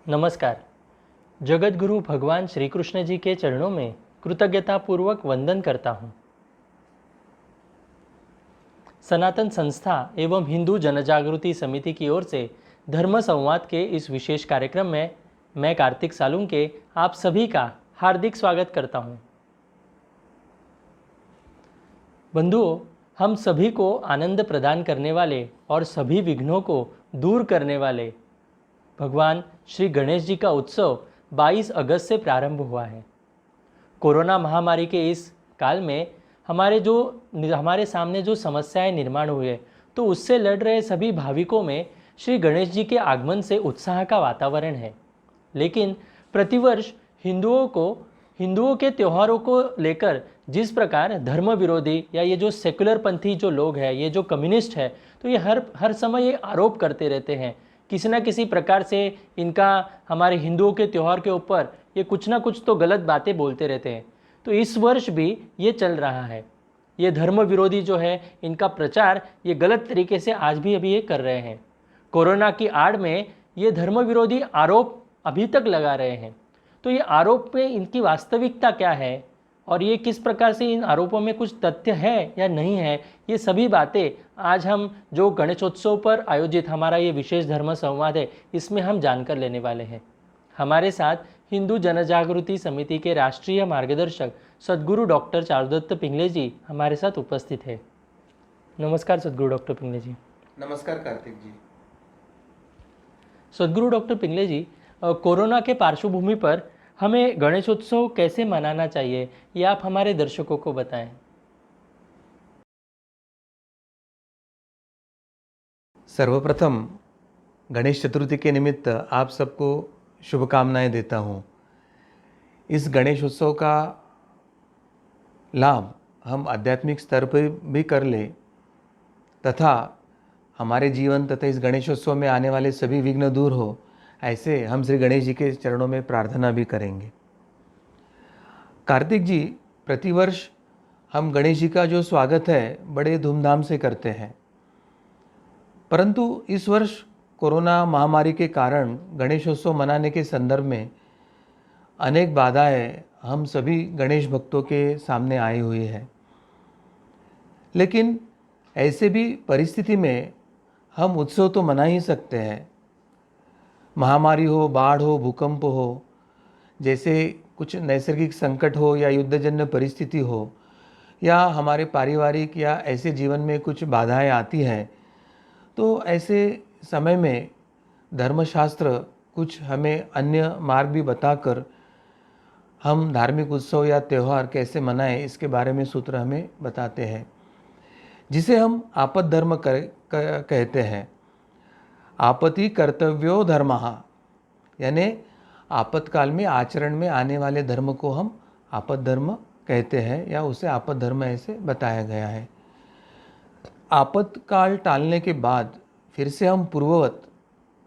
नमस्कार। जगत गुरु भगवान श्री कृष्ण जी के चरणों में कृतज्ञतापूर्वक वंदन करता हूँ। सनातन संस्था एवं हिंदू जनजागृति समिति की ओर से धर्म संवाद के इस विशेष कार्यक्रम में मैं कार्तिक सालुंके आप सभी का हार्दिक स्वागत करता हूँ। बंधुओं, हम सभी को आनंद प्रदान करने वाले और सभी विघ्नों को दूर करने वाले भगवान श्री गणेश जी का उत्सव 22 अगस्त से प्रारंभ हुआ है। कोरोना महामारी के इस काल में हमारे सामने जो समस्याएं निर्माण हुए, तो उससे लड़ रहे सभी भाविकों में श्री गणेश जी के आगमन से उत्साह का वातावरण है। लेकिन प्रतिवर्ष हिंदुओं के त्योहारों को लेकर जिस प्रकार धर्म विरोधी या ये जो सेकुलर पंथी जो लोग हैं, ये जो कम्युनिस्ट है, तो ये हर समय ये आरोप करते रहते हैं। किसी न किसी प्रकार से इनका हमारे हिंदुओं के त्यौहार के ऊपर ये कुछ ना कुछ तो गलत बातें बोलते रहते हैं। तो इस वर्ष भी ये चल रहा है। ये धर्म विरोधी जो है, इनका प्रचार ये गलत तरीके से आज भी अभी ये कर रहे हैं। कोरोना की आड़ में ये धर्म विरोधी आरोप अभी तक लगा रहे हैं। तो ये आरोप में इनकी वास्तविकता क्या है और ये किस प्रकार से इन आरोपों में कुछ तथ्य है या नहीं है, ये सभी बातें आज हम जो गणेशोत्सव पर आयोजित हमारा ये विशेष धर्म संवाद है, इसमें हम जानकर लेने वाले हैं। हमारे साथ हिंदू जनजागृति समिति के राष्ट्रीय मार्गदर्शक सद्गुरु डॉक्टर चारुदत्त पिंगले जी हमारे साथ उपस्थित है। नमस्कार सद्गुरु डॉक्टर पिंगले जी। नमस्कार कार्तिक जी। सद्गुरु डॉक्टर पिंगले जी, कोरोना के पार्श्वभूमि पर हमें गणेशोत्सव कैसे मनाना चाहिए, ये आप हमारे दर्शकों को बताएं। सर्वप्रथम गणेश चतुर्थी के निमित्त आप सबको शुभकामनाएं देता हूँ। इस गणेश उत्सव का लाभ हम आध्यात्मिक स्तर पर भी कर लें तथा हमारे जीवन तथा इस गणेशोत्सव में आने वाले सभी विघ्न दूर हो, ऐसे हम श्री गणेश जी के चरणों में प्रार्थना भी करेंगे। कार्तिक जी, प्रतिवर्ष हम गणेश जी का जो स्वागत है बड़े धूमधाम से करते हैं, परंतु इस वर्ष कोरोना महामारी के कारण गणेशोत्सव मनाने के संदर्भ में अनेक बाधाएं हम सभी गणेश भक्तों के सामने आई हुई है। लेकिन ऐसे भी परिस्थिति में हम उत्सव तो मना ही सकते हैं। महामारी हो, बाढ़ हो, भूकंप हो, जैसे कुछ नैसर्गिक संकट हो या युद्धजन्य परिस्थिति हो या हमारे पारिवारिक या ऐसे जीवन में कुछ बाधाएं आती हैं, तो ऐसे समय में धर्मशास्त्र कुछ हमें अन्य मार्ग भी बताकर हम धार्मिक उत्सव या त्यौहार कैसे मनाएं, इसके बारे में सूत्र हमें बताते हैं, जिसे हम आपद धर्म कहते हैं। आपत्ति कर्तव्यो धर्मः, यानी आपत्काल में आचरण में आने वाले धर्म को हम आपद धर्म कहते हैं या उसे आपद धर्म ऐसे बताया गया है। आपत्काल टालने के बाद फिर से हम पूर्ववत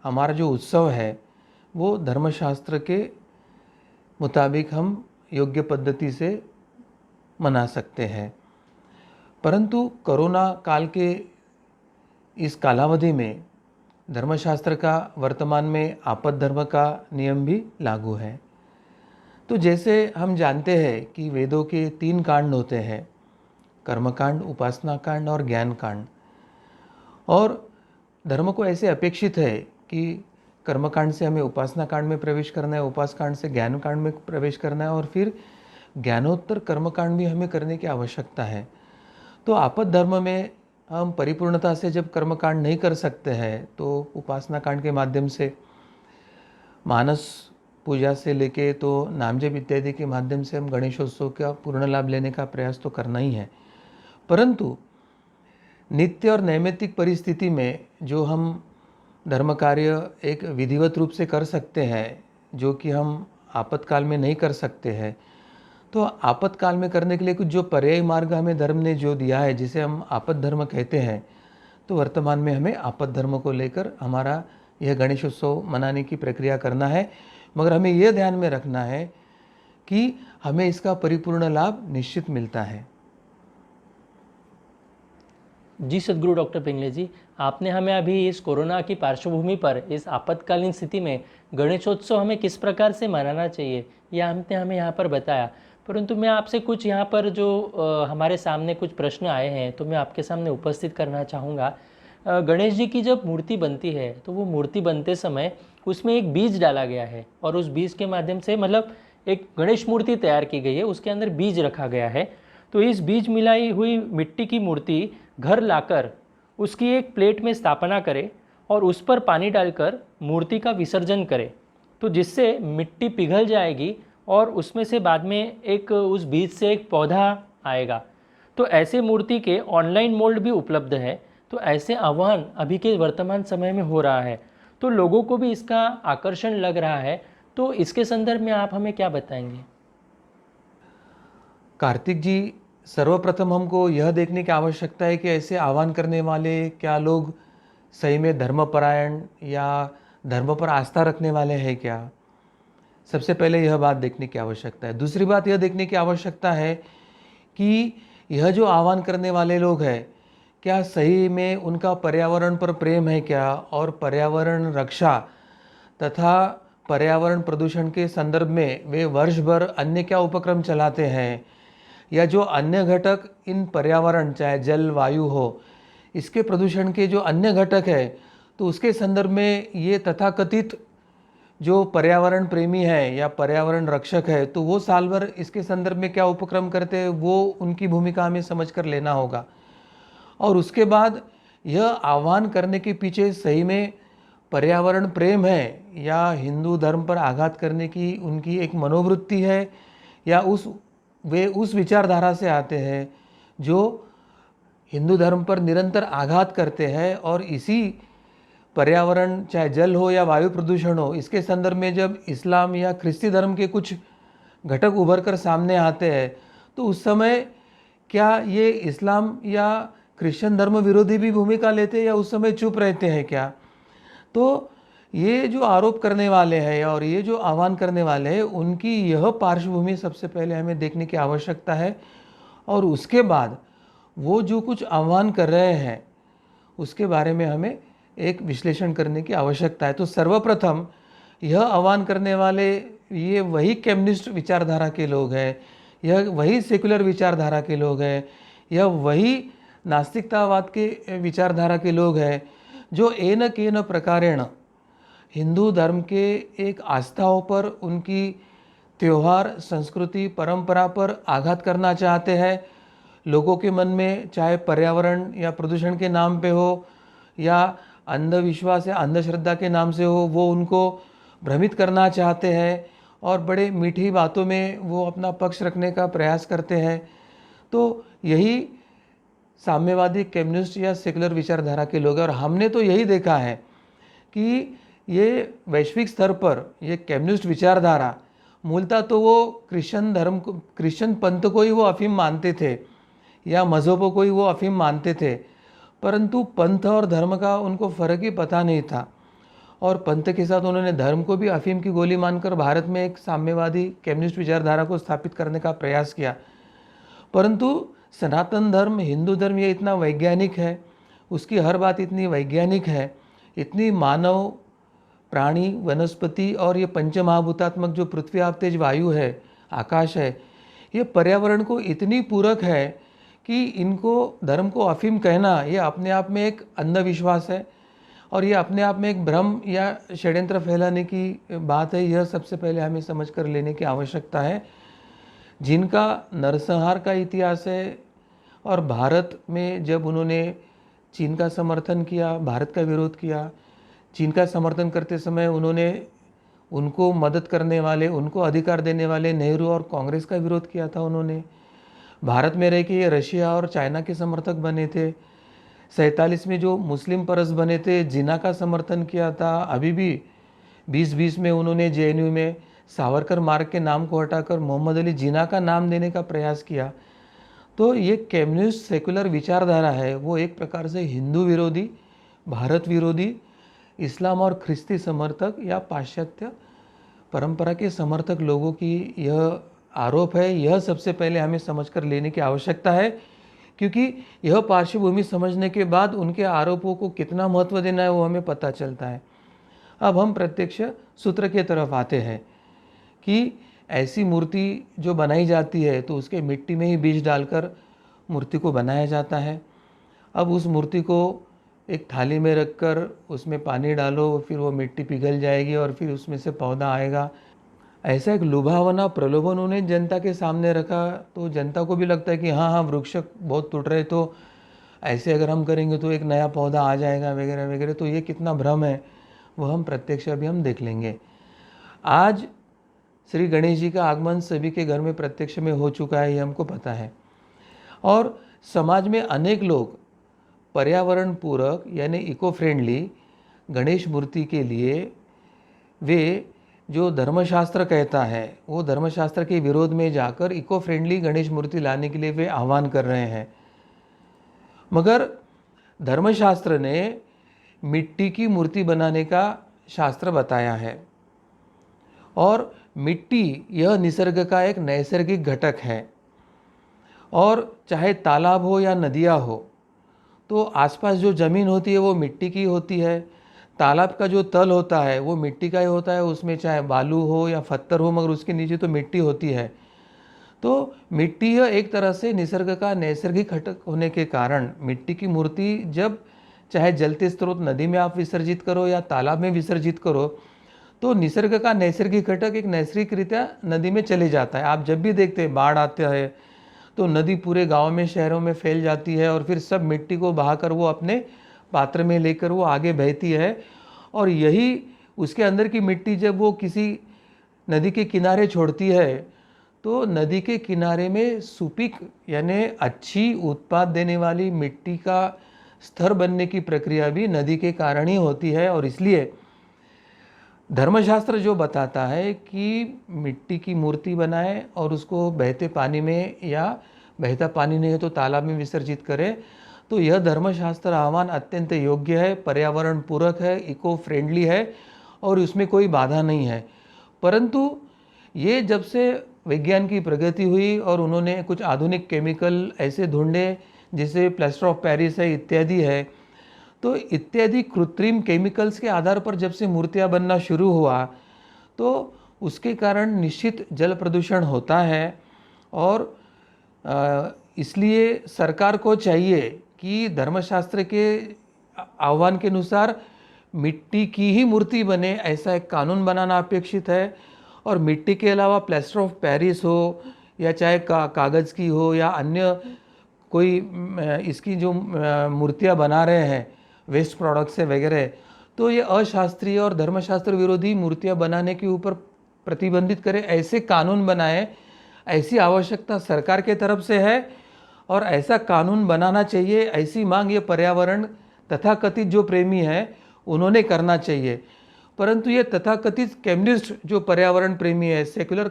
हमारा जो उत्सव है वो धर्मशास्त्र के मुताबिक हम योग्य पद्धति से मना सकते हैं। परंतु कोरोना काल के इस कालावधि में धर्मशास्त्र का वर्तमान में आपद धर्म का नियम भी लागू है। तो जैसे हम जानते हैं कि वेदों के 3 कांड होते हैं, कर्मकांड, उपासना कांड और ज्ञान कांड। और धर्म को ऐसे अपेक्षित है कि कर्मकांड से हमें उपासना कांड में प्रवेश करना है, उपास कांड से ज्ञान कांड में प्रवेश करना है और फिर ज्ञानोत्तर कर्मकांड भी हमें करने की आवश्यकता है। तो आपद धर्म में हम परिपूर्णता से जब कर्मकांड नहीं कर सकते हैं, तो उपासना कांड के माध्यम से मानस पूजा से लेके तो नाम जप इत्यादि के माध्यम से हम गणेशोत्सव का पूर्ण लाभ लेने का प्रयास तो करना ही है। परंतु नित्य और नैमित्तिक परिस्थिति में जो हम धर्म कार्य एक विधिवत रूप से कर सकते हैं, जो कि हम आपातकाल में नहीं कर सकते हैं, तो आपातकाल में करने के लिए कुछ जो पर्यायी मार्ग हमें धर्म ने जो दिया है, जिसे हम आपद धर्म कहते हैं, तो वर्तमान में हमें आपद धर्म को लेकर हमारा यह गणेशोत्सव मनाने की प्रक्रिया करना है। मगर हमें यह ध्यान में रखना है कि हमें इसका परिपूर्ण लाभ निश्चित मिलता है। जी सद्गुरु डॉक्टर पिंगले जी, आपने हमें अभी इस कोरोना की पार्श्वभूमि पर इस आपातकालीन स्थिति में गणेशोत्सव हमें किस प्रकार से मनाना चाहिए, यह हमने हमें यहाँ पर बताया। परंतु मैं आपसे कुछ यहाँ पर जो हमारे सामने कुछ प्रश्न आए हैं तो मैं आपके सामने उपस्थित करना चाहूँगा। गणेश जी की जब मूर्ति बनती है तो वो मूर्ति बनते समय उसमें एक बीज डाला गया है और उस बीज के माध्यम से मतलब एक गणेश मूर्ति तैयार की गई है, उसके अंदर बीज रखा गया है। तो इस बीज मिलाई हुई मिट्टी की मूर्ति घर लाकर उसकी एक प्लेट में स्थापना करें और उस पर पानी डालकर मूर्ति का विसर्जन करें, तो जिससे मिट्टी पिघल जाएगी और उसमें से बाद में एक उस बीज से एक पौधा आएगा। तो ऐसे मूर्ति के ऑनलाइन मोल्ड भी उपलब्ध है। तो ऐसे आह्वान अभी के वर्तमान समय में हो रहा है, तो लोगों को भी इसका आकर्षण लग रहा है। तो इसके संदर्भ में आप हमें क्या बताएंगे? कार्तिक जी, सर्वप्रथम हमको यह देखने की आवश्यकता है कि ऐसे आह्वान करने वाले क्या लोग सही में धर्मपरायण या धर्म पर आस्था रखने वाले हैं क्या। सबसे पहले यह बात देखने की आवश्यकता है। दूसरी बात यह देखने की आवश्यकता है कि यह जो आह्वान करने वाले लोग हैं क्या सही में उनका पर्यावरण पर प्रेम है क्या, और पर्यावरण रक्षा तथा पर्यावरण प्रदूषण के संदर्भ में वे वर्ष भर अन्य क्या उपक्रम चलाते हैं, या जो अन्य घटक इन पर्यावरण चाहे जल वायु हो इसके प्रदूषण के जो अन्य घटक है तो उसके संदर्भ में ये तथाकथित जो पर्यावरण प्रेमी है या पर्यावरण रक्षक है तो वो साल भर इसके संदर्भ में क्या उपक्रम करते हैं, वो उनकी भूमिका हमें समझ कर लेना होगा। और उसके बाद यह आह्वान करने के पीछे सही में पर्यावरण प्रेम है या हिंदू धर्म पर आघात करने की उनकी एक मनोवृत्ति है, या वे उस विचारधारा से आते हैं जो हिंदू धर्म पर निरंतर आघात करते हैं। और इसी पर्यावरण चाहे जल हो या वायु प्रदूषण हो इसके संदर्भ में जब इस्लाम या ख्रिस्ती धर्म के कुछ घटक उभर कर सामने आते हैं तो उस समय क्या ये इस्लाम या क्रिश्चियन धर्म विरोधी भी भूमिका लेते हैं या उस समय चुप रहते हैं क्या। तो ये जो आरोप करने वाले हैं और ये जो आह्वान करने वाले हैं उनकी यह पार्श्वभूमि सबसे पहले हमें देखने की आवश्यकता है। और उसके बाद वो जो कुछ आह्वान कर रहे हैं उसके बारे में हमें एक विश्लेषण करने की आवश्यकता है। तो सर्वप्रथम यह आह्वान करने वाले ये वही कम्युनिस्ट विचारधारा के लोग हैं, यह वही सेकुलर विचारधारा के लोग हैं, यह वही नास्तिकतावाद के विचारधारा के लोग हैं जो एन केन प्रकारेण हिंदू धर्म के एक आस्थाओं पर, उनकी त्यौहार संस्कृति परंपरा पर आघात करना चाहते हैं। लोगों के मन में चाहे पर्यावरण या प्रदूषण के नाम पे हो या अंधविश्वास या अंधश्रद्धा के नाम से हो, वो उनको भ्रमित करना चाहते हैं और बड़े मीठी बातों में वो अपना पक्ष रखने का प्रयास करते हैं। तो यही साम्यवादी कम्युनिस्ट या सेकुलर विचारधारा के लोग हैं। और हमने तो यही देखा है कि ये वैश्विक स्तर पर ये कम्युनिस्ट विचारधारा मूलतः तो वो क्रिश्चियन पंथ को ही वो अफीम मानते थे या मज़हबों को ही वो अफीम मानते थे, परंतु पंथ और धर्म का उनको फ़र्क ही पता नहीं था। और पंथ के साथ उन्होंने धर्म को भी अफीम की गोली मानकर भारत में एक साम्यवादी कम्युनिस्ट विचारधारा को स्थापित करने का प्रयास किया। परंतु सनातन धर्म, हिंदू धर्म ये इतना वैज्ञानिक है, उसकी हर बात इतनी वैज्ञानिक है, इतनी मानव प्राणी वनस्पति और ये पंचमहाभूतात्मक जो पृथ्वी आप तेज वायु है आकाश है, ये पर्यावरण को इतनी पूरक है कि इनको धर्म को अफीम कहना ये अपने आप में एक अंधविश्वास है और ये अपने आप में एक भ्रम या षड्यंत्र फैलाने की बात है। यह सबसे पहले हमें समझ कर लेने की आवश्यकता है। जिनका नरसंहार का इतिहास है और भारत में जब उन्होंने चीन का समर्थन किया, भारत का विरोध किया, चीन का समर्थन करते समय उन्होंने उनको मदद करने वाले, उनको अधिकार देने वाले नेहरू और कांग्रेस का विरोध किया था। उन्होंने भारत में रह के ये रशिया और चाइना के समर्थक बने थे। 47 में जो मुस्लिम परस बने थे जिन्ना का समर्थन किया था। अभी भी 2020 में उन्होंने जेएनयू में सावरकर मार्ग के नाम को हटाकर मोहम्मद अली जिन्ना का नाम देने का प्रयास किया। तो ये कम्युनिस्ट सेकुलर विचारधारा है, वो एक प्रकार से हिंदू विरोधी, भारत विरोधी, इस्लाम और ख्रिस्ती समर्थक या पाश्चात्य परंपरा के समर्थक लोगों की यह आरोप है। यह सबसे पहले हमें समझकर लेने की आवश्यकता है, क्योंकि यह पार्श्वभूमि समझने के बाद उनके आरोपों को कितना महत्व देना है वो हमें पता चलता है। अब हम प्रत्यक्ष सूत्र के तरफ आते हैं कि ऐसी मूर्ति जो बनाई जाती है तो उसके मिट्टी में ही बीज डालकर मूर्ति को बनाया जाता है। अब उस मूर्ति को एक थाली में रखकर उसमें पानी डालो, फिर वो मिट्टी पिघल जाएगी और फिर उसमें से पौधा आएगा। ऐसा एक लुभावना प्रलोभन उन्हें जनता के सामने रखा, तो जनता को भी लगता है कि हाँ हाँ वृक्ष बहुत टूट रहे, तो ऐसे अगर हम करेंगे तो एक नया पौधा आ जाएगा वगैरह वगैरह। तो ये कितना भ्रम है वो हम प्रत्यक्ष अभी हम देख लेंगे। आज श्री गणेश जी का आगमन सभी के घर में प्रत्यक्ष में हो चुका है, ये हमको पता है। और समाज में अनेक लोग पर्यावरण पूरक यानी इको फ्रेंडली गणेश मूर्ति के लिए वे जो धर्मशास्त्र कहता है वो धर्मशास्त्र के विरोध में जाकर इको फ्रेंडली गणेश मूर्ति लाने के लिए वे आह्वान कर रहे हैं। मगर धर्मशास्त्र ने मिट्टी की मूर्ति बनाने का शास्त्र बताया है, और मिट्टी यह निसर्ग का एक नैसर्गिक घटक है। और चाहे तालाब हो या नदियाँ हो, तो आसपास जो ज़मीन होती है वो मिट्टी की होती है। तालाब का जो तल होता है वो मिट्टी का ही होता है, उसमें चाहे बालू हो या पत्थर हो, मगर उसके नीचे तो मिट्टी होती है। तो मिट्टी यह एक तरह से निसर्ग का नैसर्गिक घटक होने के कारण मिट्टी की मूर्ति जब चाहे जलते स्रोत नदी में आप विसर्जित करो या तालाब में विसर्जित करो, तो निसर्ग का नैसर्गिक घटक एक नैसर्गिक रीत्या नदी में चले जाता है। आप जब भी देखते हैं बाढ़ आता है तो नदी पूरे गांव में शहरों में फैल जाती है और फिर सब मिट्टी को बहाकर वो अपने पात्र में लेकर वो आगे बहती है। और यही उसके अंदर की मिट्टी जब वो किसी नदी के किनारे छोड़ती है तो नदी के किनारे में सुपीक यानी अच्छी उत्पाद देने वाली मिट्टी का स्तर बनने की प्रक्रिया भी नदी के कारण ही होती है। और इसलिए धर्मशास्त्र जो बताता है कि मिट्टी की मूर्ति बनाए और उसको बहते पानी में या बहता पानी नहीं है तो तालाब में विसर्जित करें, तो यह धर्मशास्त्र आह्वान अत्यंत योग्य है, पर्यावरण पूरक है, इको फ्रेंडली है और उसमें कोई बाधा नहीं है। परंतु ये जब से विज्ञान की प्रगति हुई और उन्होंने कुछ आधुनिक केमिकल ऐसे ढूंढे जैसे प्लास्टर ऑफ पेरिस है इत्यादि है, तो इत्यादि कृत्रिम केमिकल्स के आधार पर जब से मूर्तियाँ बनना शुरू हुआ तो उसके कारण निश्चित जल प्रदूषण होता है। और इसलिए सरकार को चाहिए कि धर्मशास्त्र के आह्वान के अनुसार मिट्टी की ही मूर्ति बने, ऐसा एक कानून बनाना अपेक्षित है। और मिट्टी के अलावा प्लास्टर ऑफ पेरिस हो या चाहे कागज़ की हो या अन्य कोई इसकी जो मूर्तियाँ बना रहे हैं वेस्ट प्रोडक्ट से वगैरह, तो ये अशास्त्रीय और धर्मशास्त्र विरोधी मूर्तियाँ बनाने के ऊपर प्रतिबंधित करें, ऐसे कानून बनाए। ऐसी आवश्यकता सरकार के तरफ से है और ऐसा कानून बनाना चाहिए, ऐसी मांग ये पर्यावरण तथाकथित जो प्रेमी हैं उन्होंने करना चाहिए। परंतु ये तथाकथित कम्युनिस्ट जो पर्यावरण प्रेमी है, सेक्युलर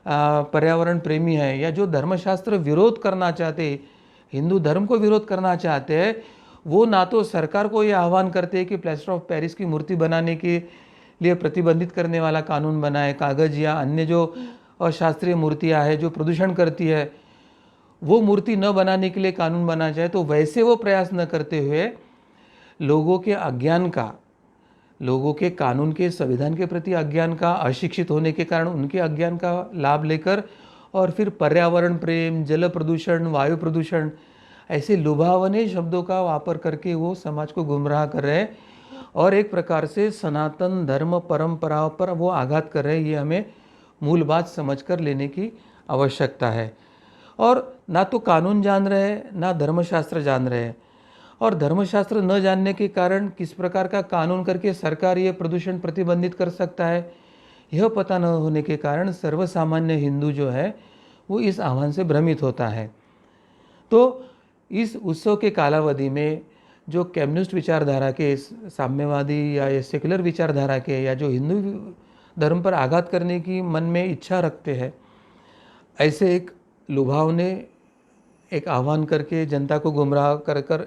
पर्यावरण प्रेमी है या जो धर्मशास्त्र विरोध करना चाहते, हिंदू धर्म को विरोध करना चाहते हैं, वो ना तो सरकार को ये आह्वान करते हैं कि प्लास्टर ऑफ पेरिस की मूर्ति बनाने के लिए प्रतिबंधित करने वाला कानून बनाए, कागज़ या अन्य जो अशास्त्रीय मूर्तियाँ हैं जो प्रदूषण करती है वो मूर्ति न बनाने के लिए कानून बना जाए, तो वैसे वो प्रयास न करते हुए लोगों के अज्ञान का, लोगों के कानून के संविधान के प्रति अज्ञान का, अशिक्षित होने के कारण उनके अज्ञान का लाभ लेकर और फिर पर्यावरण प्रेम, जल प्रदूषण, वायु प्रदूषण ऐसे लुभावने शब्दों का वापर करके वो समाज को गुमराह कर रहे हैं और एक प्रकार से सनातन धर्म परंपराओं पर वो आघात कर रहे हैं। ये हमें मूल बात समझकर लेने की आवश्यकता है। और ना तो कानून जान रहे हैं ना धर्मशास्त्र जान रहे हैं, और धर्मशास्त्र न जानने के कारण किस प्रकार का कानून करके सरकार ये प्रदूषण प्रतिबंधित कर सकता है, यह पता न होने के कारण सर्वसामान्य हिंदू जो है वो इस आह्वान से भ्रमित होता है। तो इस उत्सव के कालावधि में जो कम्युनिस्ट विचारधारा के, साम्यवादी या सेक्युलर विचारधारा के या जो हिंदू धर्म पर आघात करने की मन में इच्छा रखते हैं, ऐसे एक लुभावने एक आह्वान करके जनता को गुमराह कर कर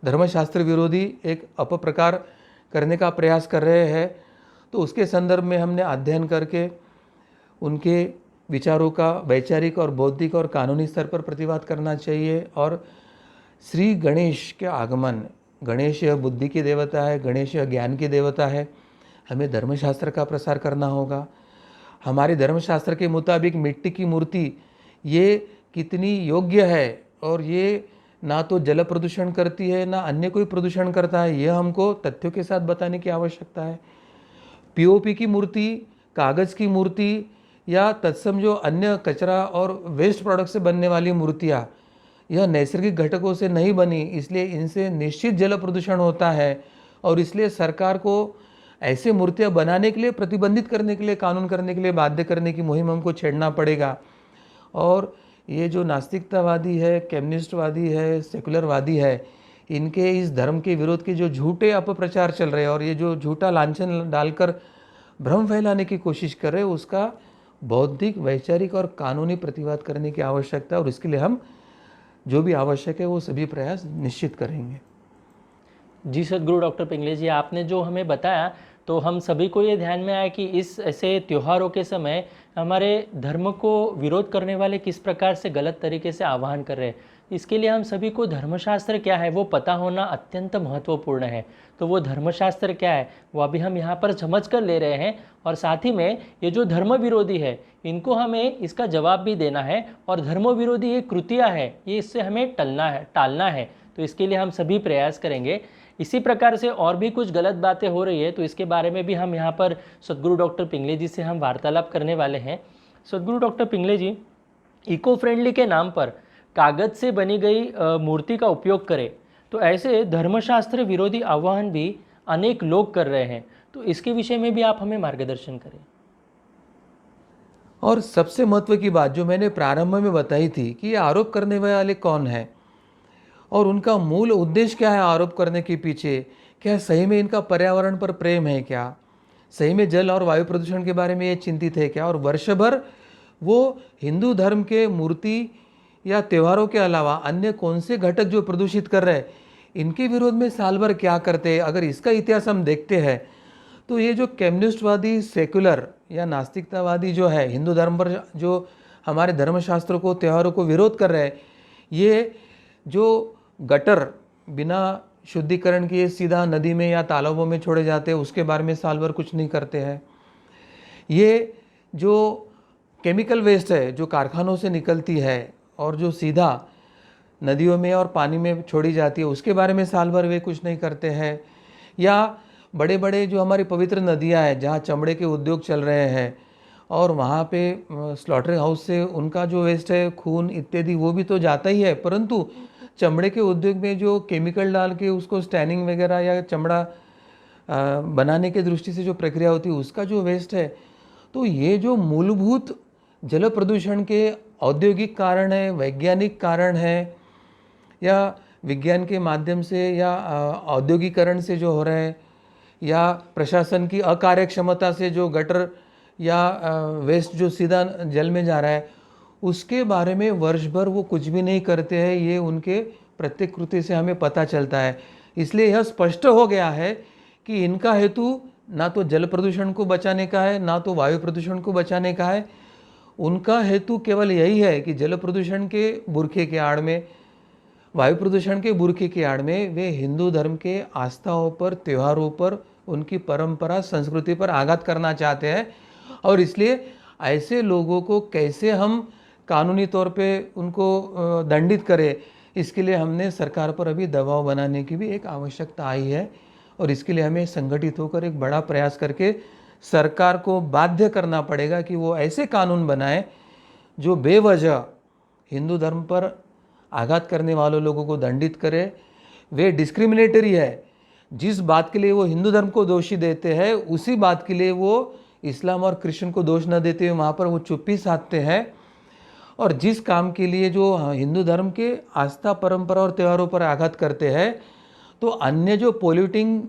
धर्मशास्त्र विरोधी एक अपप्रकार करने का प्रयास कर रहे हैं। तो उसके संदर्भ में हमने अध्ययन करके उनके विचारों का वैचारिक और बौद्धिक और कानूनी स्तर पर प्रतिवाद करना चाहिए। और श्री गणेश के आगमन, गणेश यह बुद्धि की देवता है, गणेश यह ज्ञान की देवता है, हमें धर्मशास्त्र का प्रसार करना होगा। हमारे धर्मशास्त्र के मुताबिक मिट्टी की मूर्ति ये कितनी योग्य है और ये ना तो जल प्रदूषण करती है ना अन्य कोई प्रदूषण करता है, यह हमको तथ्यों के साथ बताने की आवश्यकता है। पीओपी की मूर्ति, कागज़ की मूर्ति या तत्सम जो अन्य कचरा और वेस्ट प्रोडक्ट से बनने वाली मूर्तियाँ, यह नैसर्गिक घटकों से नहीं बनी, इसलिए इनसे निश्चित जल प्रदूषण होता है। और इसलिए सरकार को ऐसे मूर्तियाँ बनाने के लिए, प्रतिबंधित करने के लिए, कानून करने के लिए बाध्य करने की मुहिम हमको छेड़ना पड़ेगा। और ये जो नास्तिकतावादी है, कम्युनिस्टवादी है, सेकुलरवादी है, इनके इस धर्म के विरोध के जो झूठे अपप्रचार चल रहे हैं और ये जो झूठा लांछन डालकर भ्रम फैलाने की कोशिश कर रहे हैं, उसका बौद्धिक, वैचारिक और कानूनी प्रतिवाद करने की आवश्यकता है। और इसके लिए हम जो भी आवश्यक है वो सभी प्रयास निश्चित करेंगे। जी सद्गुरु डॉक्टर पिंगले जी, आपने जो हमें बताया तो हम सभी को ये ध्यान में आया कि इस ऐसे त्योहारों के समय हमारे धर्म को विरोध करने वाले किस प्रकार से गलत तरीके से आह्वान कर रहे हैं। इसके लिए हम सभी को धर्मशास्त्र क्या है वो पता होना अत्यंत महत्वपूर्ण है। तो वो धर्मशास्त्र क्या है वो अभी हम यहाँ पर समझ कर ले रहे हैं, और साथ ही में ये जो धर्म विरोधी है इनको हमें इसका जवाब भी देना है, और धर्म विरोधी ये कृतियाँ है ये इससे हमें टालना है। तो इसके लिए हम सभी प्रयास करेंगे। इसी प्रकार से और भी कुछ गलत बातें हो रही है तो इसके बारे में भी हम यहाँ पर सद्गुरु डॉक्टर पिंगले जी से हम वार्तालाप करने वाले हैं। सद्गुरु डॉक्टर पिंगले जी, इको फ्रेंडली के नाम पर कागज़ से बनी गई मूर्ति का उपयोग करें, तो ऐसे धर्मशास्त्र विरोधी आह्वान भी अनेक लोग कर रहे हैं। तो इसके विषय में भी आप हमें मार्गदर्शन करें। और सबसे महत्व की बात जो मैंने प्रारंभ में बताई थी कि ये आरोप करने वाले कौन है और उनका मूल उद्देश्य क्या है आरोप करने के पीछे। क्या सही में इनका पर्यावरण पर प्रेम है क्या? सही में जल और वायु प्रदूषण के बारे में ये चिंतित है क्या? और वर्षभर वो हिंदू धर्म के मूर्ति या त्योहारों के अलावा अन्य कौन से घटक जो प्रदूषित कर रहे हैं, इनके विरोध में साल भर क्या करते हैं? अगर इसका इतिहास हम देखते हैं तो ये जो कम्युनिस्टवादी, सेकुलर या नास्तिकतावादी जो है, हिंदू धर्म पर जो हमारे धर्मशास्त्रों को, त्योहारों को विरोध कर रहे हैं, ये जो गटर बिना शुद्धिकरण किए सीधा नदी में या तालाबों में छोड़े जाते हैं, उसके बारे में साल भर कुछ नहीं करते हैं। ये जो केमिकल वेस्ट है जो कारखानों से निकलती है और जो सीधा नदियों में और पानी में छोड़ी जाती है, उसके बारे में साल भर वे कुछ नहीं करते हैं। या बड़े बड़े जो हमारी पवित्र नदियां हैं जहाँ चमड़े के उद्योग चल रहे हैं और वहाँ पे स्लॉटरिंग हाउस से उनका जो वेस्ट है, खून इत्यादि, वो भी तो जाता ही है, परंतु चमड़े के उद्योग में जो केमिकल डाल के उसको स्टैनिंग वगैरह या चमड़ा बनाने के दृष्टि से जो प्रक्रिया होती है, उसका जो वेस्ट है, तो ये जो मूलभूत जल प्रदूषण के औद्योगिक कारण है, वैज्ञानिक कारण है, या विज्ञान के माध्यम से या औद्योगिकरण से जो हो रहा है, या प्रशासन की अकार्यक्षमता से जो गटर या वेस्ट जो सीधा जल में जा रहा है, उसके बारे में वर्ष भर वो कुछ भी नहीं करते हैं। ये उनके प्रत्येक कृत्य से हमें पता चलता है। इसलिए यह स्पष्ट हो गया है कि इनका हेतु ना तो जल प्रदूषण को बचाने का है, ना तो वायु प्रदूषण को बचाने का है। उनका हेतु केवल यही है कि जल प्रदूषण के बुरखे के आड़ में, वायु प्रदूषण के बुरखे की आड़ में वे हिंदू धर्म के आस्थाओं पर, त्योहारों पर, उनकी परंपरा, संस्कृति पर आघात करना चाहते हैं। और इसलिए ऐसे लोगों को कैसे हम कानूनी तौर पे उनको दंडित करें, इसके लिए हमने सरकार पर अभी दबाव बनाने की भी एक आवश्यकता आई है। और इसके लिए हमें संगठित होकर एक बड़ा प्रयास करके सरकार को बाध्य करना पड़ेगा कि वो ऐसे कानून बनाए जो बेवजह हिंदू धर्म पर आघात करने वालों लोगों को दंडित करे। वे डिस्क्रिमिनेटरी है, जिस बात के लिए वो हिंदू धर्म को दोषी देते हैं उसी बात के लिए वो इस्लाम और क्रिश्चियन को दोष न देते हुए वहाँ पर वो चुप्पी साधते हैं। और जिस काम के लिए जो हिंदू धर्म के आस्था, परंपरा और त्योहारों पर आघात करते हैं, तो अन्य जो पोल्यूटिंग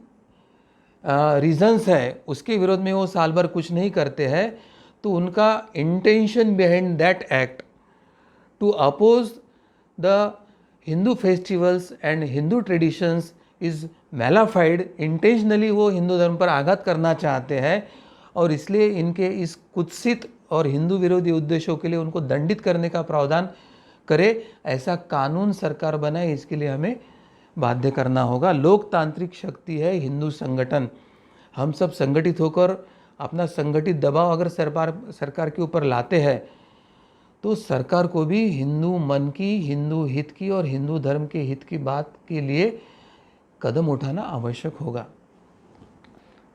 रीजंस है उसके विरोध में वो साल भर कुछ नहीं करते हैं, तो उनका intention behind that act to oppose the Hindu festivals and Hindu traditions is mala fide. Intentionally वो हिंदू धर्म पर आघात करना चाहते हैं और इसलिए इनके इस कुत्सित और हिंदू विरोधी उद्देश्यों के लिए उनको दंडित करने का प्रावधान करे, ऐसा कानून सरकार बनाए। इसके लिए हमें बाध्य करना होगा। लोकतांत्रिक शक्ति है हिंदू संगठन, हम सब संगठित होकर अपना संगठित दबाव अगर सरकार के ऊपर लाते हैं तो सरकार को भी हिंदू मन की, हिंदू हित की और हिंदू धर्म के हित की बात के लिए कदम उठाना आवश्यक होगा।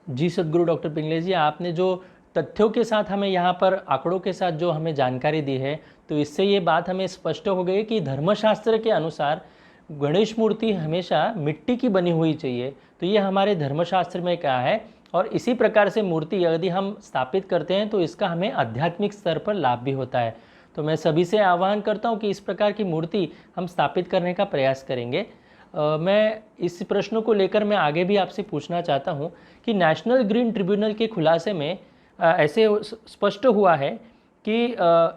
जी सद्गुरु डॉक्टर पिंगले जी, आपने जो तथ्यों के साथ हमें यहाँ पर आंकड़ों के साथ जो हमें जानकारी दी है, तो इससे ये बात हमें स्पष्ट हो गई कि धर्मशास्त्र के अनुसार गणेश मूर्ति हमेशा मिट्टी की बनी हुई चाहिए। तो ये हमारे धर्मशास्त्र में क्या है, और इसी प्रकार से मूर्ति यदि हम स्थापित करते हैं तो इसका हमें आध्यात्मिक स्तर पर लाभ भी होता है। तो मैं सभी से आह्वान करता हूँ कि इस प्रकार की मूर्ति हम स्थापित करने का प्रयास करेंगे। मैं इस प्रश्न को लेकर मैं आगे भी आपसे पूछना चाहता हूँ कि नेशनल ग्रीन ट्रिब्यूनल के खुलासे में ऐसे स्पष्ट हुआ है कि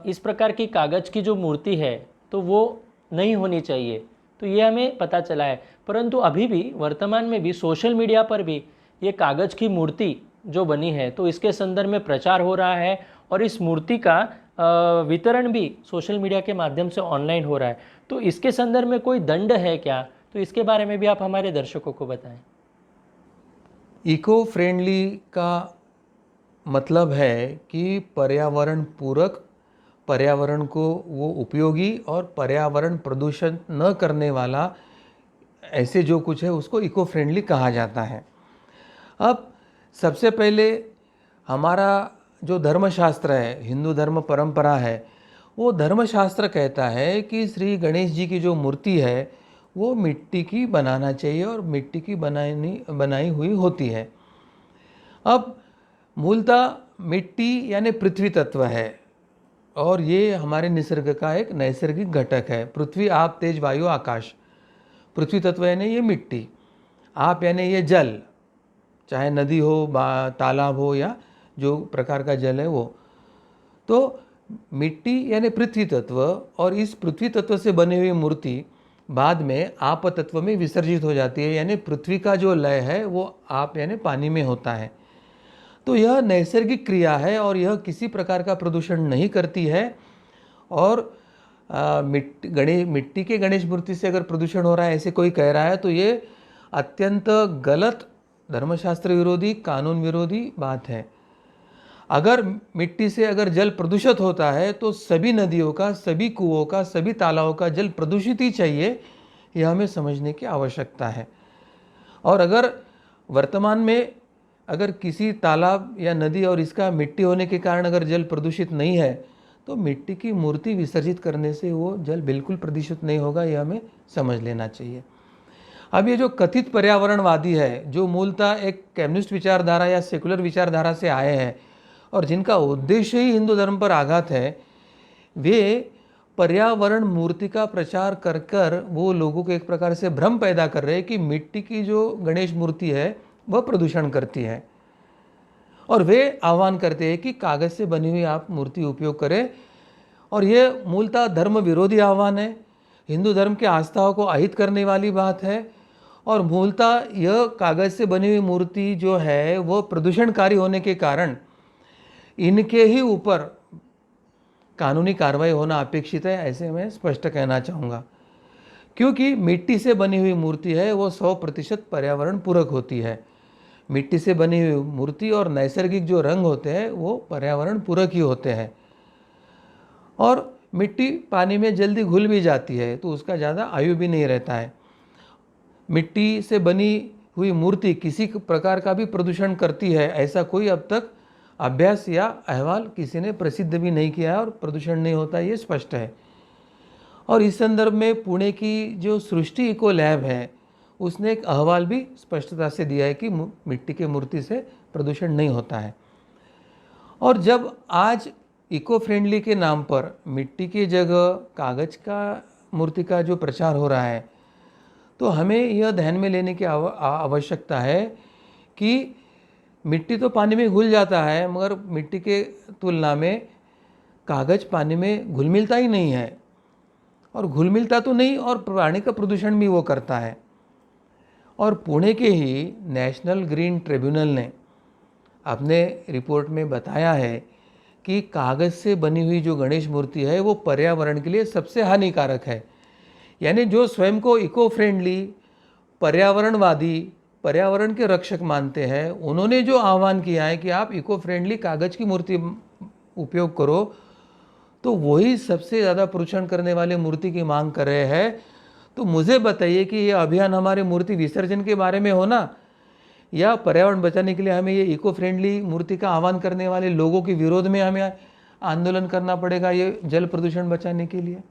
इस प्रकार की कागज़ की जो मूर्ति है तो वो नहीं होनी चाहिए, तो ये हमें पता चला है। परंतु अभी भी वर्तमान में भी सोशल मीडिया पर भी ये कागज़ की मूर्ति जो बनी है तो इसके संदर्भ में प्रचार हो रहा है, और इस मूर्ति का वितरण भी सोशल मीडिया के माध्यम से ऑनलाइन हो रहा है। तो इसके संदर्भ में कोई दंड है क्या? तो इसके बारे में भी आप हमारे दर्शकों को बताएं। इको फ्रेंडली का मतलब है कि पर्यावरण पूरक, पर्यावरण को वो उपयोगी और पर्यावरण प्रदूषण न करने वाला, ऐसे जो कुछ है उसको इको फ्रेंडली कहा जाता है। अब सबसे पहले हमारा जो धर्मशास्त्र है, हिंदू धर्म परंपरा है, वो धर्मशास्त्र कहता है कि श्री गणेश जी की जो मूर्ति है वो मिट्टी की बनाना चाहिए और मिट्टी की बनाई हुई होती है। अब मूलतः मिट्टी यानी पृथ्वी तत्व है और ये हमारे निसर्ग का एक नैसर्गिक घटक है। पृथ्वी, आप, तेज, वायु, आकाश। पृथ्वी तत्व यानी ये मिट्टी, आप यानी ये जल, चाहे नदी हो, तालाब हो या जो प्रकार का जल है वो। तो मिट्टी यानी पृथ्वी तत्व, और इस पृथ्वी तत्व से बनी हुई मूर्ति बाद में आप तत्व में विसर्जित हो जाती है, यानी पृथ्वी का जो लय है वो आप यानी पानी में होता है। तो यह नैसर्गिक क्रिया है और यह किसी प्रकार का प्रदूषण नहीं करती है। और मिट्टी के गणेश मूर्ति से अगर प्रदूषण हो रहा है ऐसे कोई कह रहा है तो ये अत्यंत गलत, धर्मशास्त्र विरोधी, कानून विरोधी बात है। अगर मिट्टी से अगर जल प्रदूषित होता है तो सभी नदियों का, सभी कुओं का, सभी तालाबों का जल प्रदूषित ही चाहिए, यह हमें समझने की आवश्यकता है। और अगर वर्तमान में अगर किसी तालाब या नदी और इसका मिट्टी होने के कारण अगर जल प्रदूषित नहीं है तो मिट्टी की मूर्ति विसर्जित करने से वो जल बिल्कुल प्रदूषित नहीं होगा, यह हमें समझ लेना चाहिए। अब ये जो कथित पर्यावरणवादी है, जो मूलतः एक कम्युनिस्ट विचारधारा या सेकुलर विचारधारा से आए हैं और जिनका उद्देश्य ही हिंदू धर्म पर आघात है, वे पर्यावरण मूर्ति का प्रचार कर कर वो लोगों को एक प्रकार से भ्रम पैदा कर रहे हैं कि मिट्टी की जो गणेश मूर्ति है वह प्रदूषण करती है, और वे आह्वान करते हैं कि कागज़ से बनी हुई आप मूर्ति उपयोग करें। और ये मूलतः धर्म विरोधी आह्वान है, हिंदू धर्म के आस्थाओं को अहित करने वाली बात है। और मूलतः यह कागज़ से बनी हुई मूर्ति जो है वो प्रदूषणकारी होने के कारण इनके ही ऊपर कानूनी कार्रवाई होना अपेक्षित है, ऐसे मैं स्पष्ट कहना चाहूँगा। क्योंकि मिट्टी से बनी हुई मूर्ति है वो 100% पर्यावरण पूरक होती है। मिट्टी से बनी हुई मूर्ति और नैसर्गिक जो रंग होते हैं वो पर्यावरण पूरक ही होते हैं। और मिट्टी पानी में जल्दी घुल भी जाती है तो उसका ज़्यादा आयु भी नहीं रहता है। मिट्टी से बनी हुई मूर्ति किसी प्रकार का भी प्रदूषण करती है, ऐसा कोई अब तक अभ्यास या अहवाल किसी ने प्रसिद्ध भी नहीं किया है, और प्रदूषण नहीं होता ये स्पष्ट है। और इस संदर्भ में पुणे की जो सृष्टि इको लैब है उसने एक अहवाल भी स्पष्टता से दिया है कि मिट्टी की मूर्ति से प्रदूषण नहीं होता है। और जब आज इको फ्रेंडली के नाम पर मिट्टी की जगह कागज़ का मूर्ति का जो प्रचार हो रहा है, तो हमें यह ध्यान में लेने की आवश्यकता है कि मिट्टी तो पानी में घुल जाता है, मगर मिट्टी के तुलना में कागज़ पानी में घुल मिलता ही नहीं है, और घुल मिलता तो नहीं और पानी का प्रदूषण भी वो करता है। और पुणे के ही नेशनल ग्रीन ट्रिब्यूनल ने अपने रिपोर्ट में बताया है कि कागज़ से बनी हुई जो गणेश मूर्ति है वो पर्यावरण के लिए सबसे हानिकारक है। यानी जो स्वयं को इको फ्रेंडली, पर्यावरणवादी पर्यावरण के रक्षक मानते हैं, उन्होंने जो आह्वान किया है कि आप इको फ्रेंडली कागज़ की मूर्ति उपयोग करो, तो वही सबसे ज़्यादा प्रदूषण करने वाले मूर्ति की मांग कर रहे हैं। तो मुझे बताइए कि ये अभियान हमारे मूर्ति विसर्जन के बारे में हो ना, या पर्यावरण बचाने के लिए हमें ये इको फ्रेंडली मूर्ति का आह्वान करने वाले लोगों के विरोध में हमें आंदोलन करना पड़ेगा ये जल प्रदूषण बचाने के लिए।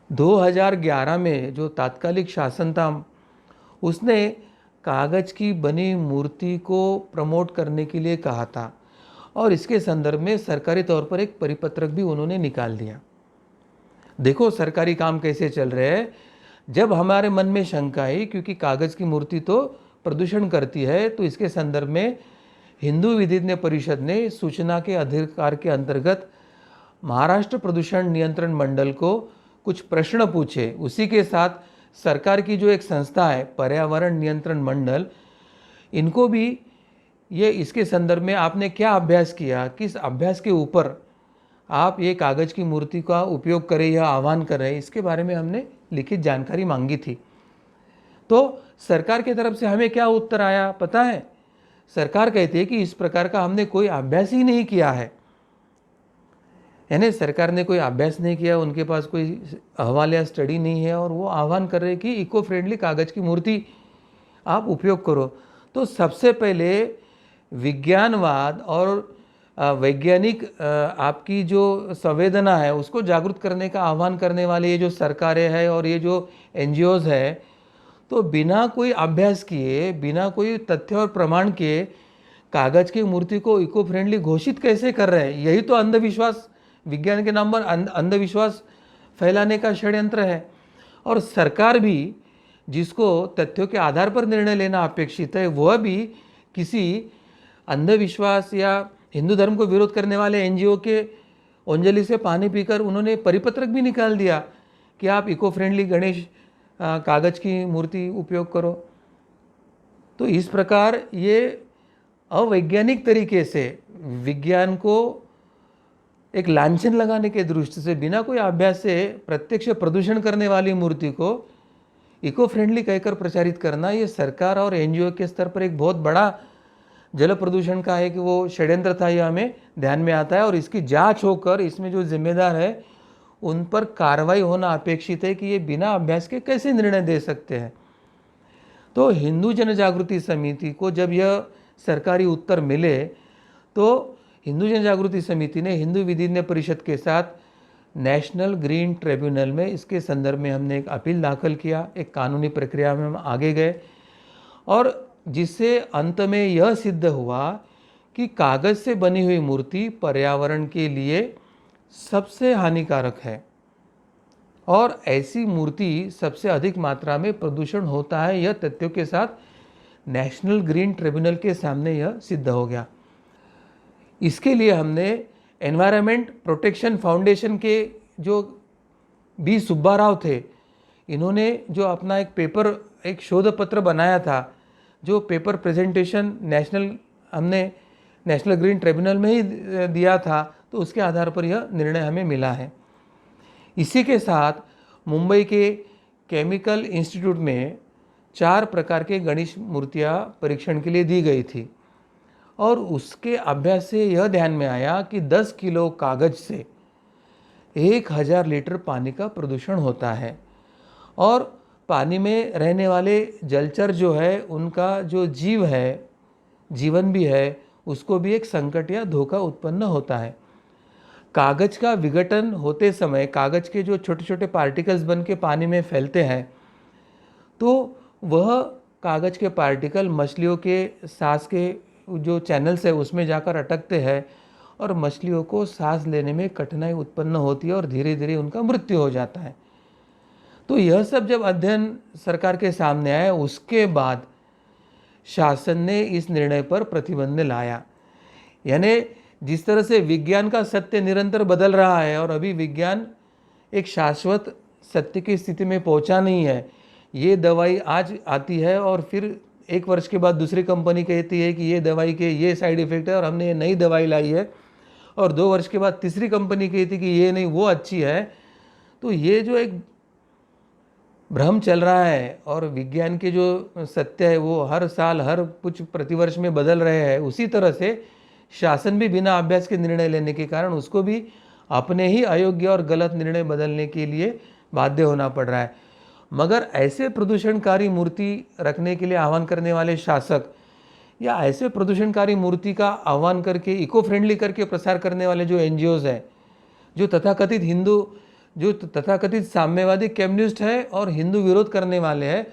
2011 में जो तात्कालिक शासन था, उसने कागज़ की बनी मूर्ति को प्रमोट करने के लिए कहा था और इसके संदर्भ में सरकारी तौर पर एक परिपत्रक भी उन्होंने निकाल दिया। देखो सरकारी काम कैसे चल रहे हैं। जब हमारे मन में शंका आई, क्योंकि कागज़ की मूर्ति तो प्रदूषण करती है, तो इसके संदर्भ में हिंदू विधिज्ञ परिषद ने सूचना के अधिकार के अंतर्गत महाराष्ट्र प्रदूषण नियंत्रण मंडल को कुछ प्रश्न पूछे। उसी के साथ सरकार की जो एक संस्था है पर्यावरण नियंत्रण मंडल, इनको भी ये इसके संदर्भ में आपने क्या अभ्यास किया, किस अभ्यास के ऊपर आप ये कागज़ की मूर्ति का उपयोग करें या आह्वान कर रहे हैं, इसके बारे में हमने लिखित जानकारी मांगी थी। तो सरकार की तरफ से हमें क्या उत्तर आया पता है? सरकार कहती है कि इस प्रकार का हमने कोई अभ्यास ही नहीं किया है। यानी सरकार ने कोई अभ्यास नहीं किया, उनके पास कोई अहवाल या स्टडी नहीं है और वो आह्वान कर रहे हैं कि इको फ्रेंडली कागज़ की मूर्ति आप उपयोग करो। तो सबसे पहले विज्ञानवाद और वैज्ञानिक आपकी जो संवेदना है उसको जागरूक करने का आह्वान करने वाले ये जो सरकारें हैं और ये जो एनजीओज़ है, तो बिना कोई अभ्यास किए, बिना कोई तथ्य और प्रमाण के कागज़ की मूर्ति को इको फ्रेंडली घोषित कैसे कर रहे हैं? यही तो अंधविश्वास, विज्ञान के नाम पर अंधविश्वास फैलाने का षड्यंत्र है। और सरकार भी जिसको तथ्यों के आधार पर निर्णय लेना अपेक्षित है, वह भी किसी अंधविश्वास या हिंदू धर्म को विरोध करने वाले एनजीओ के अंजलि से पानी पीकर उन्होंने परिपत्रक भी निकाल दिया कि आप इको फ्रेंडली गणेश कागज़ की मूर्ति उपयोग करो। तो इस प्रकार ये अवैज्ञानिक तरीके से विज्ञान को एक लांछन लगाने के दृष्टि से बिना कोई अभ्यास से प्रत्यक्ष प्रदूषण करने वाली मूर्ति को इको फ्रेंडली कहकर प्रचारित करना, ये सरकार और एनजीओ के स्तर पर एक बहुत बड़ा जल प्रदूषण का है कि वो षड्यंत्र था, यह हमें ध्यान में आता है। और इसकी जांच होकर इसमें जो जिम्मेदार है उन पर कार्रवाई होना अपेक्षित है कि ये बिना अभ्यास के कैसे निर्णय दे सकते हैं। तो हिंदू जन जागृति समिति को जब यह सरकारी उत्तर मिले, तो हिंदू जन जागृति समिति ने हिंदू विधिज्ञ परिषद के साथ नेशनल ग्रीन ट्रिब्यूनल में इसके संदर्भ में हमने एक अपील दाखिल किया। एक कानूनी प्रक्रिया में हम आगे गए और जिससे अंत में यह सिद्ध हुआ कि कागज़ से बनी हुई मूर्ति पर्यावरण के लिए सबसे हानिकारक है और ऐसी मूर्ति सबसे अधिक मात्रा में प्रदूषण होता है। यह तथ्यों के साथ नेशनल ग्रीन ट्रिब्यूनल के सामने यह सिद्ध हो गया। इसके लिए हमने एनवायरनमेंट प्रोटेक्शन फाउंडेशन के जो बी सुब्बा राव थे, इन्होंने जो अपना एक पेपर, एक शोध पत्र बनाया था, जो पेपर प्रेजेंटेशन हमने नेशनल ग्रीन ट्रिब्यूनल में ही दिया था, तो उसके आधार पर यह निर्णय हमें मिला है। इसी के साथ मुंबई के केमिकल इंस्टीट्यूट में 4 प्रकार के गणेश मूर्तियाँ परीक्षण के लिए दी गई थी और उसके अभ्यास से यह ध्यान में आया कि 10 किलो कागज़ से 1000 लीटर पानी का प्रदूषण होता है और पानी में रहने वाले जलचर जो है उनका जो जीवन भी है, उसको भी एक संकट या धोखा उत्पन्न होता है। कागज़ का विघटन होते समय कागज़ के जो छोटे छोटे पार्टिकल्स बन के पानी में फैलते हैं, तो वह कागज़ के पार्टिकल मछलियों के सांस के जो चैनल्स है उसमें जाकर अटकते हैं और मछलियों को सांस लेने में कठिनाई उत्पन्न होती है और धीरे धीरे उनका मृत्यु हो जाता है। तो यह सब जब अध्ययन सरकार के सामने आया, उसके बाद शासन ने इस निर्णय पर प्रतिबंध लाया। यानी जिस तरह से विज्ञान का सत्य निरंतर बदल रहा है और अभी विज्ञान एक शाश्वत सत्य की स्थिति में पहुंचा नहीं है। ये दवाई आज आती है और फिर 1 वर्ष के बाद दूसरी कंपनी कहती है कि ये दवाई के ये साइड इफ़ेक्ट है और हमने ये नई दवाई लाई है, और 2 वर्ष के बाद तीसरी कंपनी कहती है कि ये नहीं, वो अच्छी है। तो ये जो एक भ्रम चल रहा है और विज्ञान के जो सत्य है वो हर साल हर कुछ प्रतिवर्ष में बदल रहे हैं, उसी तरह से शासन भी बिना अभ्यास के निर्णय लेने के कारण उसको भी अपने ही अयोग्य और गलत निर्णय बदलने के लिए बाध्य होना पड़ रहा है। मगर ऐसे प्रदूषणकारी मूर्ति रखने के लिए आह्वान करने वाले शासक या ऐसे प्रदूषणकारी मूर्ति का आह्वान करके इको फ्रेंडली करके प्रसार करने वाले जो एनजीओज हैं, जो तथाकथित साम्यवादी कम्युनिस्ट है और हिंदू विरोध करने वाले हैं,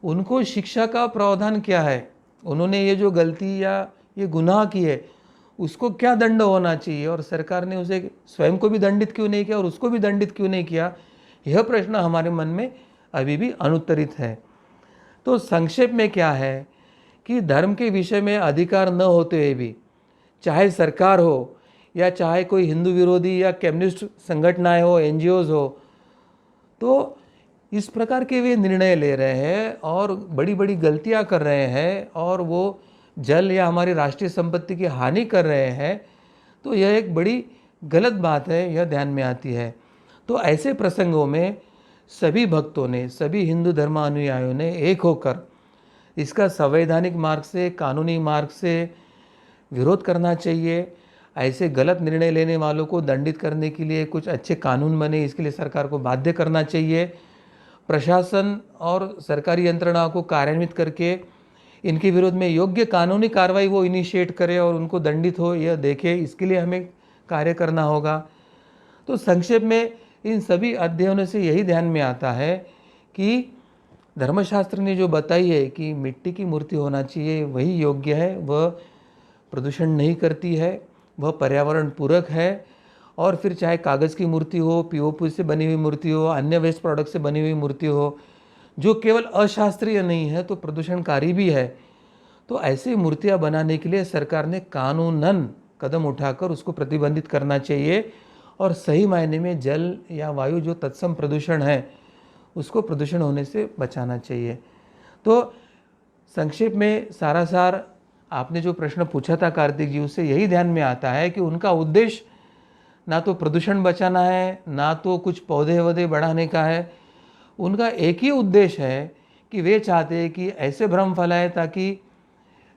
उनको शिक्षा का प्रावधान क्या है? उन्होंने ये जो गलती या ये गुनाह की है उसको क्या दंड होना चाहिए और सरकार ने उसे स्वयं को भी दंडित क्यों नहीं किया और उसको भी दंडित क्यों नहीं किया? यह प्रश्न हमारे मन में अभी भी अनुत्तरित है। तो संक्षेप में क्या है कि धर्म के विषय में अधिकार न होते हुए भी चाहे सरकार हो या चाहे कोई हिंदू विरोधी या कम्युनिस्ट संगठनाएं हो, एनजीओज हो, तो इस प्रकार के वे निर्णय ले रहे हैं और बड़ी बड़ी गलतियां कर रहे हैं और वो जल या हमारी राष्ट्रीय संपत्ति की हानि कर रहे हैं, तो यह एक बड़ी गलत बात है, यह ध्यान में आती है। तो ऐसे प्रसंगों में सभी भक्तों ने, सभी हिंदू धर्मानुयायियों ने एक होकर इसका संवैधानिक मार्ग से, कानूनी मार्ग से विरोध करना चाहिए। ऐसे गलत निर्णय लेने वालों को दंडित करने के लिए कुछ अच्छे कानून बने, इसके लिए सरकार को बाध्य करना चाहिए। प्रशासन और सरकारी यंत्रणाओं को कार्यान्वित करके इनके विरोध में योग्य कानूनी कार्रवाई वो इनिशिएट करे और उनको दंडित हो, यह देखे, इसके लिए हमें कार्य करना होगा। तो संक्षेप में इन सभी अध्ययनों से यही ध्यान में आता है कि धर्मशास्त्र ने जो बताई है कि मिट्टी की मूर्ति होना चाहिए वही योग्य है, वह प्रदूषण नहीं करती है, वह पर्यावरण पूरक है। और फिर चाहे कागज़ की मूर्ति हो, पीओपी से बनी हुई मूर्ति हो, अन्य वेस्ट प्रोडक्ट से बनी हुई मूर्ति हो, जो केवल अशास्त्रीय नहीं है तो प्रदूषणकारी भी है, तो ऐसी मूर्तियां बनाने के लिए सरकार ने कानूनन कदम उठाकर उसको प्रतिबंधित करना चाहिए और सही मायने में जल या वायु जो तत्सम प्रदूषण है उसको प्रदूषण होने से बचाना चाहिए। तो संक्षेप में सारा सार आपने जो प्रश्न पूछा था कार्तिक जी, उससे यही ध्यान में आता है कि उनका उद्देश्य ना तो प्रदूषण बचाना है, ना तो कुछ पौधे वौधे बढ़ाने का है। उनका एक ही उद्देश्य है कि वे चाहते हैं कि ऐसे भ्रम फैलाए ताकि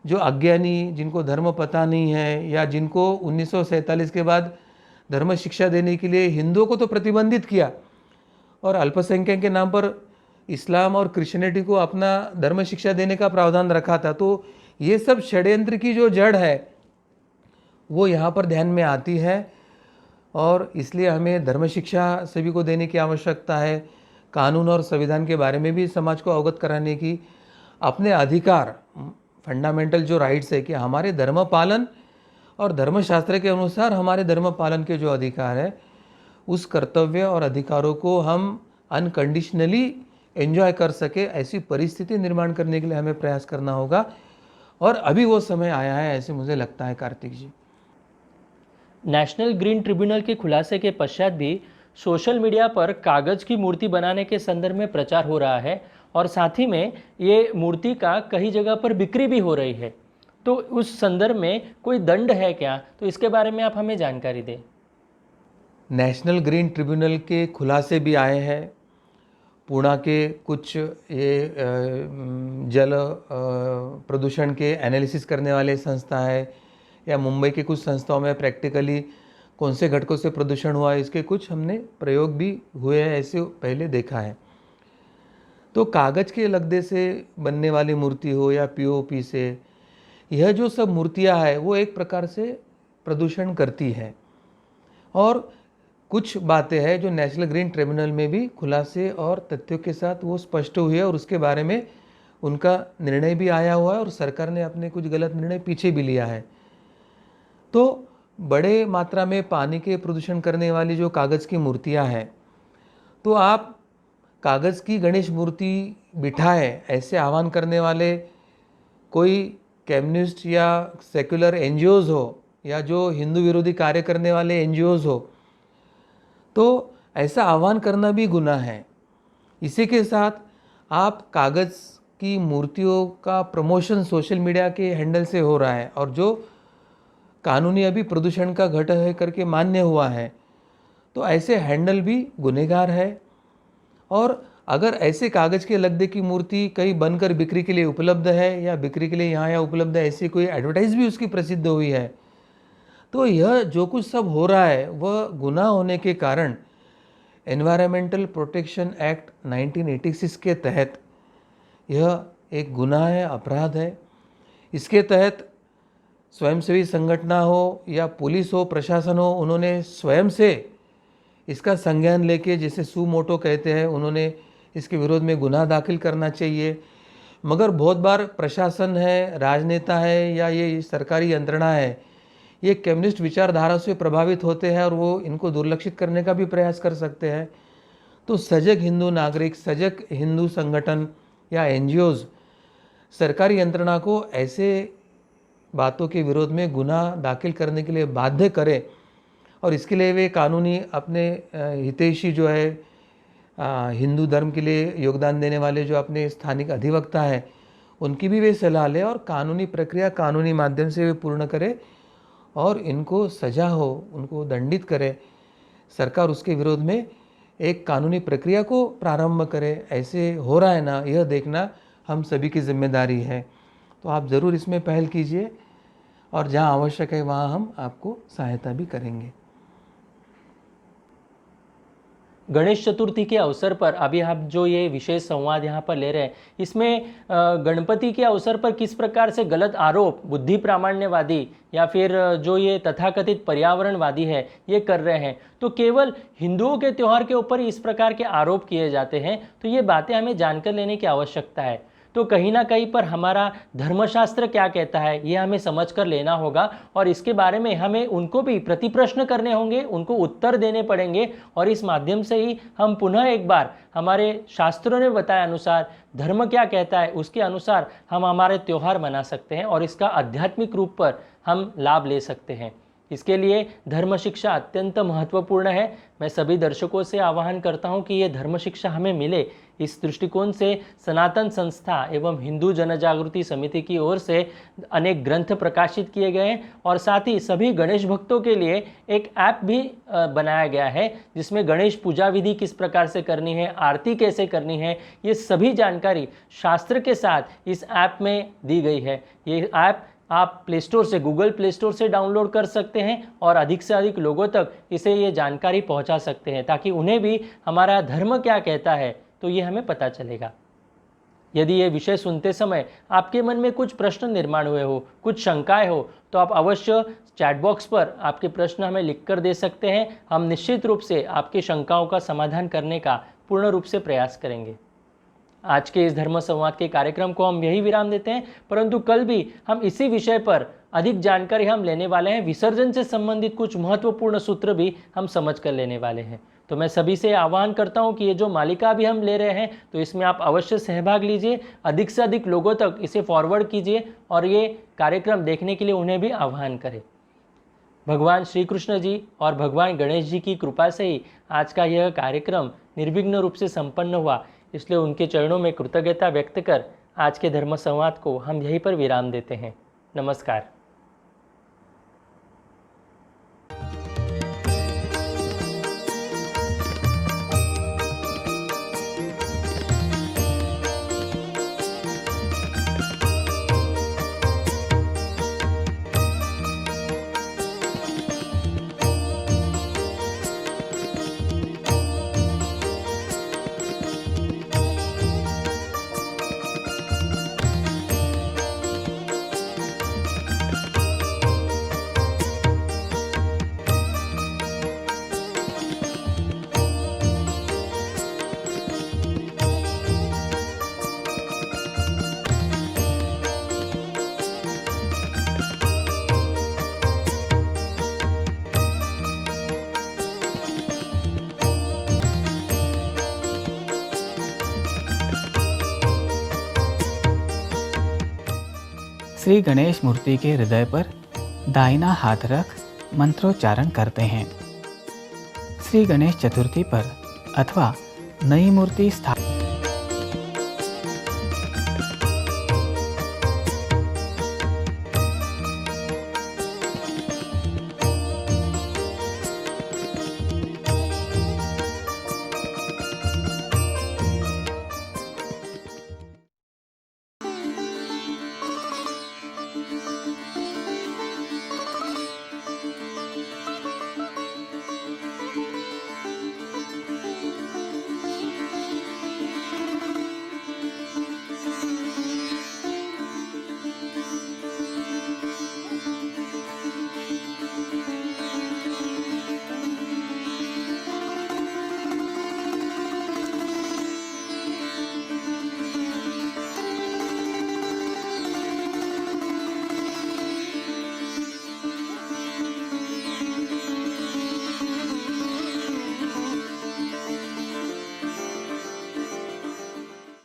जो अज्ञानी, जिनको धर्म पता नहीं है या जिनको 1947 के बाद धर्म शिक्षा देने के लिए हिंदुओं को तो प्रतिबंधित किया और अल्पसंख्यक के नाम पर इस्लाम और क्रिश्चियनिटी को अपना धर्म शिक्षा देने का प्रावधान रखा था, तो ये सब षड्यंत्र की जो जड़ है वो यहाँ पर ध्यान में आती है और इसलिए हमें धर्म शिक्षा सभी को देने की आवश्यकता है। कानून और संविधान के बारे में भी समाज को अवगत कराने की, अपने अधिकार, फंडामेंटल जो राइट्स है कि हमारे धर्म पालन और धर्मशास्त्र के अनुसार हमारे धर्म पालन के जो अधिकार है उस कर्तव्य और अधिकारों को हम अनकंडीशनली एंजॉय कर सके, ऐसी परिस्थिति निर्माण करने के लिए हमें प्रयास करना होगा और अभी वो समय आया है, ऐसे मुझे लगता है कार्तिक जी। नेशनल ग्रीन ट्रिब्यूनल के खुलासे के पश्चात भी सोशल मीडिया पर कागज़ की मूर्ति बनाने के संदर्भ में प्रचार हो रहा है और साथ ही में ये मूर्ति का कई जगह पर बिक्री भी हो रही है, तो उस संदर्भ में कोई दंड है क्या? तो इसके बारे में आप हमें जानकारी दें। नेशनल ग्रीन ट्रिब्यूनल के खुलासे भी आए हैं। पुणे के कुछ ये जल प्रदूषण के एनालिसिस करने वाले संस्था है या मुंबई के कुछ संस्थाओं में प्रैक्टिकली कौन से घटकों से प्रदूषण हुआ है इसके कुछ हमने प्रयोग भी हुए हैं, ऐसे पहले देखा है। तो कागज़ के लगदे से बनने वाली मूर्ति हो या पीओपी से, यह जो सब मूर्तियां है वो एक प्रकार से प्रदूषण करती है और कुछ बातें हैं जो नेशनल ग्रीन ट्रिब्यूनल में भी खुलासे और तथ्यों के साथ वो स्पष्ट हुई है और उसके बारे में उनका निर्णय भी आया हुआ है और सरकार ने अपने कुछ गलत निर्णय पीछे भी लिया है। तो बड़े मात्रा में पानी के प्रदूषण करने वाली जो कागज़ की मूर्तियां हैं, तो आप कागज़ की गणेश मूर्ति बिठाएं, ऐसे आह्वान करने वाले कोई कम्युनिस्ट या सेक्युलर एनजीओज हो या जो हिंदू विरोधी कार्य करने वाले एनजीओज हो, तो ऐसा आह्वान करना भी गुनाह है। इसी के साथ आप कागज़ की मूर्तियों का प्रमोशन सोशल मीडिया के हैंडल से हो रहा है और जो कानूनी अभी प्रदूषण का घटक है करके मान्य हुआ है, तो ऐसे हैंडल भी गुनहगार है। और अगर ऐसे कागज़ के लगदे की मूर्ति कहीं बनकर बिक्री के लिए उपलब्ध है या बिक्री के लिए यहाँ उपलब्ध है, ऐसी कोई एडवर्टाइज भी उसकी प्रसिद्ध हुई है, तो यह जो कुछ सब हो रहा है वह गुनाह होने के कारण एनवायरमेंटल प्रोटेक्शन एक्ट 1986 के तहत यह एक गुनाह है, अपराध है। इसके तहत स्वयंसेवी संगठन हो या पुलिस हो, प्रशासन हो, उन्होंने स्वयं से इसका संज्ञान लेके, जिसे सू मोटो कहते हैं, उन्होंने इसके विरोध में गुनाह दाखिल करना चाहिए। मगर बहुत बार प्रशासन है, राजनेता है या ये सरकारी यंत्रणा है, ये कम्युनिस्ट विचारधारा से प्रभावित होते हैं और वो इनको दुर्लक्षित करने का भी प्रयास कर सकते हैं। तो सजग हिंदू नागरिक, सजग हिंदू संगठन या एनजीओज़ सरकारी यंत्रणा को ऐसे बातों के विरोध में गुनाह दाखिल करने के लिए बाध्य करें और इसके लिए वे कानूनी अपने हितैषी जो है हिंदू धर्म के लिए योगदान देने वाले जो अपने स्थानिक अधिवक्ता हैं, उनकी भी वे सलाह लें और कानूनी प्रक्रिया कानूनी माध्यम से वे पूर्ण करें और इनको सज़ा हो, उनको दंडित करे। सरकार उसके विरोध में एक कानूनी प्रक्रिया को प्रारंभ करे। ऐसे हो रहा है ना, यह देखना हम सभी की जिम्मेदारी है। तो आप ज़रूर इसमें पहल कीजिए और जहाँ आवश्यक है वहाँ हम आपको सहायता भी करेंगे। गणेश चतुर्थी के अवसर पर अभी आप जो ये विशेष संवाद यहाँ पर ले रहे हैं, इसमें गणपति के अवसर पर किस प्रकार से गलत आरोप बुद्धि प्रामाण्यवादी या फिर जो ये तथाकथित पर्यावरणवादी है ये कर रहे हैं, तो केवल हिंदुओं के त्यौहार के ऊपर इस प्रकार के आरोप किए जाते हैं, तो ये बातें हमें जानकर लेने की आवश्यकता है। तो कहीं ना कहीं पर हमारा धर्मशास्त्र क्या कहता है ये हमें समझ कर लेना होगा और इसके बारे में हमें उनको भी प्रतिप्रश्न करने होंगे, उनको उत्तर देने पड़ेंगे और इस माध्यम से ही हम पुनः एक बार हमारे शास्त्रों ने बताया अनुसार धर्म क्या कहता है उसके अनुसार हम हमारे त्यौहार मना सकते हैं और इसका आध्यात्मिक रूप पर हम लाभ ले सकते हैं। इसके लिए धर्म शिक्षा अत्यंत महत्वपूर्ण है। मैं सभी दर्शकों से आह्वान करता हूं कि ये धर्म शिक्षा हमें मिले। इस दृष्टिकोण से सनातन संस्था एवं हिंदू जनजागृति समिति की ओर से अनेक ग्रंथ प्रकाशित किए गए हैं और साथ ही सभी गणेश भक्तों के लिए एक ऐप भी बनाया गया है जिसमें गणेश पूजा विधि किस प्रकार से करनी है, आरती कैसे करनी है, ये सभी जानकारी शास्त्र के साथ इस ऐप में दी गई है। ये ऐप आप प्ले स्टोर से, गूगल प्ले स्टोर से डाउनलोड कर सकते हैं और अधिक से अधिक लोगों तक इसे ये जानकारी पहुंचा सकते हैं ताकि उन्हें भी हमारा धर्म क्या कहता है तो ये हमें पता चलेगा। यदि ये विषय सुनते समय आपके मन में कुछ प्रश्न निर्माण हुए हो, कुछ शंकाएं हो, तो आप अवश्य चैट बॉक्स पर आपके प्रश्न हमें लिख कर दे सकते हैं। हम निश्चित रूप से आपकी शंकाओं का समाधान करने का पूर्ण रूप से प्रयास करेंगे। आज के इस धर्म संवाद के कार्यक्रम को हम यही विराम देते हैं, परंतु कल भी हम इसी विषय पर अधिक जानकारी हम लेने वाले हैं। विसर्जन से संबंधित कुछ महत्वपूर्ण सूत्र भी हम समझ कर लेने वाले हैं। तो मैं सभी से आह्वान करता हूं कि ये जो मालिका भी हम ले रहे हैं तो इसमें आप अवश्य सहभाग लीजिए, अधिक से अधिक लोगों तक इसे फॉरवर्ड कीजिए और ये कार्यक्रम देखने के लिए उन्हें भी आह्वान करें। भगवान श्री कृष्ण जी और भगवान गणेश जी की कृपा से ही आज का यह कार्यक्रम निर्विघ्न रूप से संपन्न हुआ, इसलिए उनके चरणों में कृतज्ञता व्यक्त कर आज के धर्म संवाद को हम यहीं पर विराम देते हैं। नमस्कार। श्री गणेश मूर्ति के हृदय पर दाहिना हाथ रख मंत्रोच्चारण करते हैं। श्री गणेश चतुर्थी पर अथवा नई मूर्ति